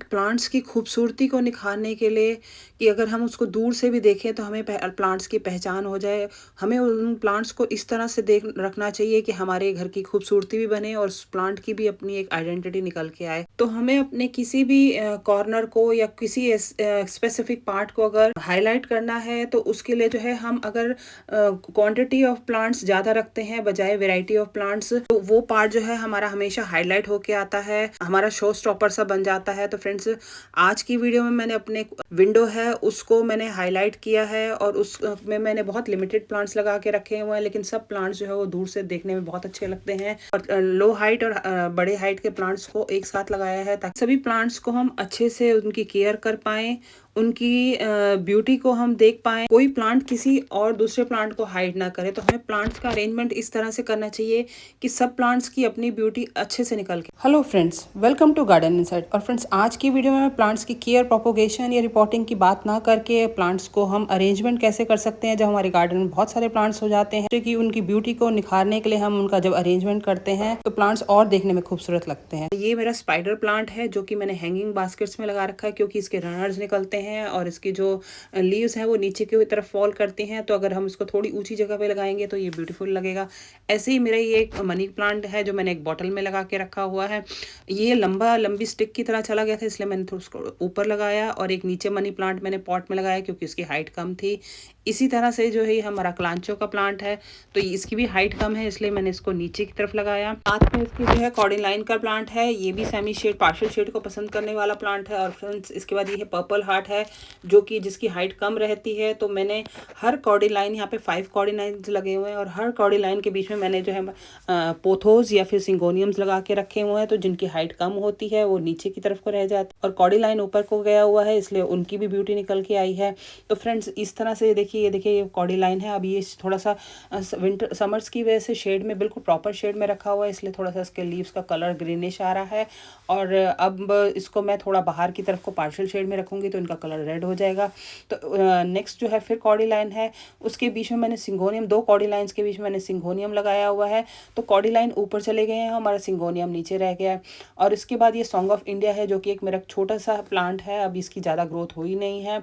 Plants की खूबसूरती को निखारने के लिए कि अगर हम उसको दूर से भी देखें तो हमें प्लांट्स की पहचान हो जाए। हमें उन प्लांट्स को इस तरह से देख रखना चाहिए कि हमारे घर की खूबसूरती भी बने और उस प्लांट की भी अपनी एक आइडेंटिटी निकल के आए। तो हमें अपने किसी भी कॉर्नर को या किसी स्पेसिफिक पार्ट को अगर हाईलाइट करना है तो उसके लिए जो है हम अगर क्वांटिटी ऑफ प्लांट्स ज़्यादा रखते हैं बजाय वेराइटी ऑफ प्लांट्स, तो वो पार्ट जो है हमारा हमेशा हाईलाइट होके आता है, हमारा शो स्टॉपर सा बन जाता है। तो फ्रेंड्स, आज की वीडियो में मैंने अपने विंडो है उसको मैंने हाईलाइट किया है और उसमें मैंने बहुत लिमिटेड प्लांट्स लगा के रखे हुए हैं, लेकिन सब प्लांट्स जो है वो दूर से देखने में बहुत अच्छे लगते हैं। और लो हाइट और बड़े हाइट के प्लांट्स को एक साथ लगाया है ताकि सभी प्लांट्स को हम अच्छे से उनकी केयर कर पाएं, उनकी ब्यूटी को हम देख पाएं, कोई प्लांट किसी और दूसरे प्लांट को हाइड ना करे। तो हमें प्लांट्स का अरेंजमेंट इस तरह से करना चाहिए कि सब प्लांट्स की अपनी ब्यूटी अच्छे से निकल के। Hello friends, welcome to garden insight. और फ्रेंड्स, आज की वीडियो में मैं प्लांट्स की केयर, प्रोपोगेशन या रिपोर्टिंग की बात ना करके प्लांट्स को हम अरेंजमेंट कैसे कर सकते हैं जब हमारे गार्डन में बहुत सारे प्लांट्स हो जाते हैं, कि उनकी ब्यूटी को निखारने के लिए हम उनका जब अरेंजमेंट करते हैं तो प्लांट्स और देखने में खूबसूरत लगते हैं। ये मेरा स्पाइडर प्लांट है जो कि मैंने हैंगिंग बास्केट्स में लगा रखा है, क्योंकि इसके रनर्स निकलते हैं और इसकी जो लीव्स हैं वो नीचे की तरफ फॉल करती हैं। तो अगर हम इसको थोड़ी ऊंची जगह पे लगाएंगे तो ये ब्यूटीफुल लगेगा। ऐसे ही मेरा ये एक मनी प्लांट है जो मैंने एक बॉटल में लगा के रखा हुआ है। ये लंबी स्टिक की तरह चला गया था, इसलिए मैंने थोड़ा उसको ऊपर लगाया और एक नीचे मनी प्लांट मैंने पॉट में लगाया क्योंकि उसकी हाइट कम थी। इसी तरह से जो है हमारा क्लांचो का प्लांट है, तो इसकी भी हाइट कम है, इसलिए मैंने इसको नीचे की तरफ लगाया। साथ में इसकी जो है कॉर्डिलाइन का प्लांट है, ये भी सेमी शेड, पार्शियल शेड को पसंद करने वाला प्लांट है। और फ्रेंड्स, इसके बाद ये है पर्पल हार्ट है जो कि जिसकी हाइट कम रहती है। तो मैंने हर कॉर्डिलाइन, यहाँ पे 5 कॉर्डिलाइन लगे हुए हैं और हर कॉर्डिलाइन के बीच में मैंने जो है पोथोस या फिर सिंगोनियम्स लगा के रखे हुए हैं। तो जिनकी हाइट कम होती है वो नीचे की तरफ को रह जाती है और कॉर्डिलाइन ऊपर को गया हुआ है, इसलिए उनकी भी ब्यूटी निकल के आई है। तो फ्रेंड्स, इस तरह से देखिए, ये कॉर्डिलाइन है। अभी ये थोड़ा सा विंटर समर्स की वजह से शेड में, बिल्कुल प्रॉपर शेड में रखा हुआ है, इसलिए थोड़ा सा इसके लीव्स का कलर ग्रीनिश आ रहा है। और अब इसको मैं थोड़ा बाहर की तरफ को पार्शियल शेड में रखूंगी तो इनका कलर रेड हो जाएगा। तो नेक्स्ट जो है फिर कॉर्डिलाइन है, उसके बीच में मैंने सिंगोनियम, 2 कॉर्डिलाइंस के बीच में मैंने सिंगोनियम लगाया हुआ है। तो कॉर्डिलाइन ऊपर चले गए हैं, हमारा सिंगोनियम नीचे रह गया है। और इसके बाद ये सॉन्ग ऑफ इंडिया है जो कि एक मेरा छोटा सा प्लांट है, अभी इसकी ज़्यादा ग्रोथ हुई नहीं है।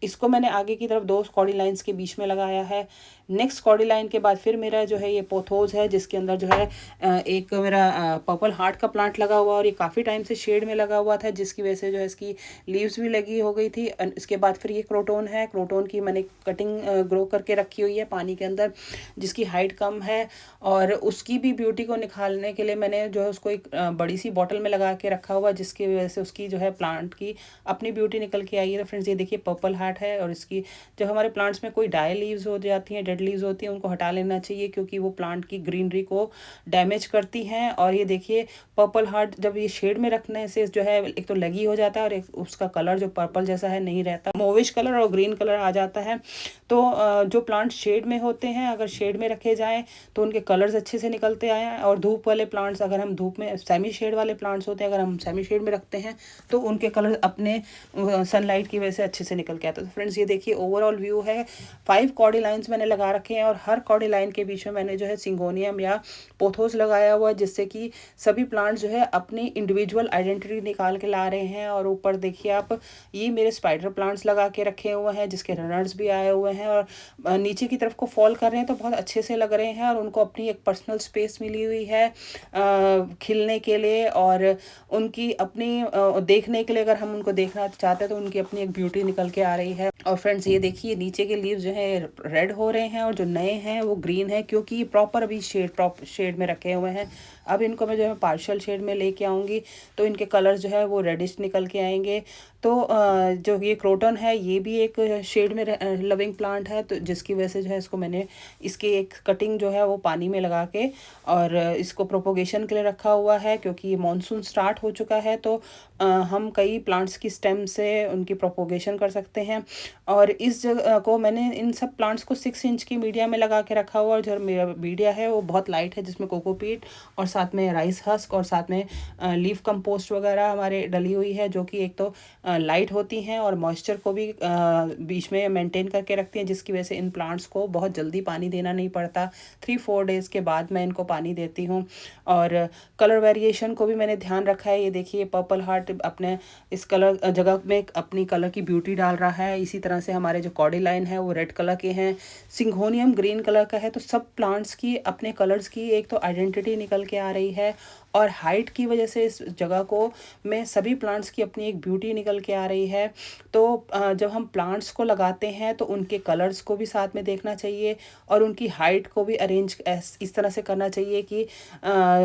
इसको मैंने आगे की तरफ 2 कॉर्डिलाइंस के बीच में लगाया है। नेक्स्ट कॉर्डिलाइन के बाद फिर मेरा जो है ये पोथोस है, जिसके अंदर जो है एक मेरा पर्पल हार्ट का प्लांट लगा हुआ और ये काफ़ी टाइम से शेड में लगा हुआ था, जिसकी वजह से जो है इसकी लीव्स भी लगी हो गई थी। इसके बाद फिर ये क्रोटोन है, क्रोटोन की मैंने कटिंग ग्रो करके रखी हुई है पानी के अंदर, जिसकी हाइट कम है और उसकी भी ब्यूटी को निखारने के लिए मैंने जो है उसको एक बड़ी सी बॉटल में लगा के रखा हुआ, जिसकी वजह से उसकी जो है प्लांट की अपनी ब्यूटी निकल के आई है। तो फ्रेंड्स, ये देखिए पर्पल हार्ट है और इसकी जब हमारे प्लांट्स में कोई डाई लीव्स हो जाती हैं, डेड लीव्स होती हैं, उनको हटा लेना चाहिए क्योंकि वो प्लांट की ग्रीनरी को डैमेज करती हैं। और ये देखिए पर्पल हार्ट जब ये शेड में रखने से जो है एक तो लगी हो जाता है और एक उसका कलर जो पर्पल जैसा है नहीं रहता, मोविश कलर और ग्रीन कलर आ जाता है। तो जो प्लांट शेड में होते हैं, अगर शेड में रखे जाएं तो उनके कलर्स अच्छे से निकलते आए। और धूप वाले प्लांट्स, अगर हम धूप में, सेमी शेड वाले प्लांट्स होते हैं, अगर हम सेमी शेड में रखते हैं तो उनके कलर अपने सनलाइट की वजह से अच्छे से निकल के आते हैं। तो फ्रेंड्स, ये देखिए ओवरऑल व्यू है। 5 कॉर्डिलाइंस मैंने लगा रखे हैं और हर कॉर्डिलाइन के बीच में मैंने जो है सिंगोनियम या पोथोस लगाया हुआ है, जिससे कि सभी प्लांट्स जो है अपनी इंडिविजुअल आइडेंटिटी निकाल के ला रहे हैं। और ऊपर देखिए आप, ये मेरे स्पाइडर प्लांट्स लगा के रखे हुए हैं जिसके रनर्स भी आए हुए हैं और नीचे की तरफ को फॉल कर रहे हैं, तो बहुत अच्छे से लग रहे हैं और उनको अपनी एक पर्सनल स्पेस मिली हुई है खिलने के लिए और उनकी अपनी देखने के लिए। अगर हम उनको देखना चाहते हैं तो उनकी अपनी एक ब्यूटी निकल के आ रही है। और फ्रेंड्स, ये देखिए नीचे के लीव्स जो है रेड हो रहे हैं और जो नए हैं वो ग्रीन है, क्योंकि ये प्रॉपर अभी प्रॉपर शेड में रखे हुए हैं। अब इनको मैं जो है पार्शियल शेड में लेके आऊँगी तो इनके कलर जो है वो रेडिश निकल के आएंगे। तो जो ये क्रोटन है ये भी एक शेड में लविंग प्लांट है, तो जिसकी वजह से जो है इसको मैंने इसकी एक कटिंग जो है वो पानी में लगा के और इसको प्रोपोगेशन के लिए रखा हुआ है, क्योंकि ये मानसून स्टार्ट हो चुका है। तो हम कई प्लांट्स की स्टेम से उनकी प्रोपोगेशन कर सकते हैं। और इस जगह को मैंने इन सब प्लांट्स को 6 इंच की मीडिया में लगा के रखा हुआ और जो मेरा मीडिया है वो बहुत लाइट है, जिसमें कोकोपीट और साथ में राइस हस्क और साथ में लीफ कंपोस्ट वगैरह हमारे डली हुई है, जो कि एक तो लाइट होती हैं और मॉइस्चर को भी बीच में मेंटेन करके रखती हैं, जिसकी वजह से इन प्लांट्स को बहुत जल्दी पानी देना नहीं पड़ता। 3-4 डेज़ के बाद मैं इनको पानी देती हूँ। और कलर वेरिएशन को भी मैंने ध्यान रखा है। ये देखिए पर्पल हार्ट अपने इस कलर जगह में अपनी कलर की ब्यूटी डाल रहा है। इसी तरह से हमारे जो कॉर्डिलाइन है वो रेड कलर के हैं, सिंघोनियम ग्रीन कलर का है। तो सब प्लांट्स की अपने कलर्स की एक तो आइडेंटिटी निकल के आ रही है, और हाइट की वजह से इस जगह को में सभी प्लांट्स की अपनी एक ब्यूटी निकल के आ रही है। तो जब हम प्लांट्स को लगाते हैं तो उनके कलर्स को भी साथ में देखना चाहिए, और उनकी हाइट को भी अरेंज इस तरह से करना चाहिए कि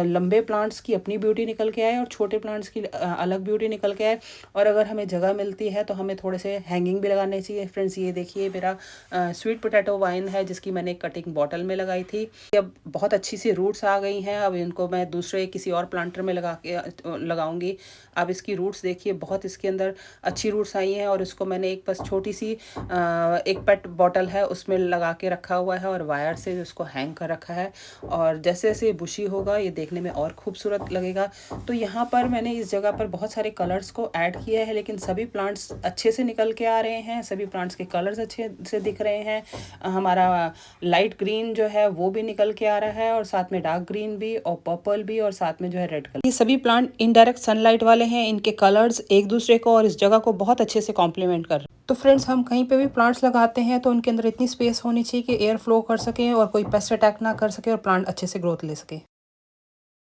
लंबे प्लांट्स की अपनी ब्यूटी निकल के आए और छोटे प्लांट्स की अलग ब्यूटी निकल के आए। और अगर हमें जगह मिलती है तो हमें थोड़े से हैंगिंग भी लगाने चाहिए। फ्रेंड्स, ये देखिए मेरा स्वीट पोटैटो वाइन है, जिसकी मैंने एक कटिंग बॉटल में लगाई थी। अब बहुत अच्छी सी रूट्स आ गई हैं। अब इनको मैं दूसरे किसी और प्लांटर में लगाऊंगी। अब इसकी रूट्स देखिए, बहुत इसके अंदर अच्छी रूट्स आई हैं। और इसको मैंने एक बस छोटी सी एक पेट बॉटल है उसमें लगा के रखा हुआ है, और वायर से उसको हैंग कर रखा है। और जैसे जैसे बुशी होगा ये देखने में और खूबसूरत लगेगा। तो यहाँ पर मैंने इस जगह पर बहुत सारे कलर्स को ऐड किया है, लेकिन सभी प्लांट्स अच्छे से निकल के आ रहे हैं, सभी प्लांट्स के कलर्स अच्छे से दिख रहे हैं। हमारा लाइट ग्रीन जो है वो भी निकल के आ रहा है, और साथ में डार्क ग्रीन भी, और पर्पल भी, और साथ में जो है रेड कलर। ये सभी प्लांट इनडायरेक्ट सनलाइट वाले हैं। इनके कलर्स एक दूसरे को और इस जगह को बहुत अच्छे से कॉम्प्लीमेंट कर रहे हैं। तो फ्रेंड्स, हम कहीं पे भी प्लांट्स लगाते हैं तो उनके अंदर इतनी स्पेस होनी चाहिए कि एयर फ्लो कर सके और कोई पेस्ट अटैक ना कर सके और प्लांट अच्छे से ग्रोथ ले सके।